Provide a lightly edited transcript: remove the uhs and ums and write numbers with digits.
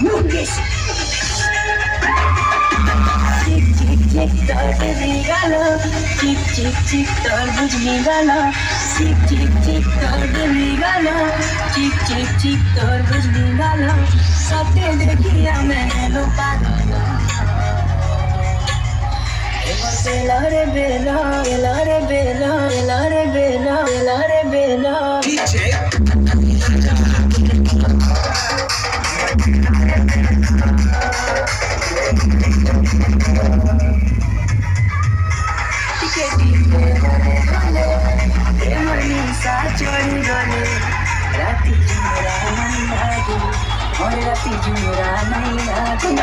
Mukesh. Chick chick chick tarbuji gala, chick chick chick tarbuji gala, chick chick chick tarbuji gala, chick chick chick tarbuji gala. Sate dekhiya maine lo pagala. Bela re bela, bela re bela, bela re bela, bela re bela. चोरी गले राती जुरा नहीं लागे और राती जुरा नहीं लागे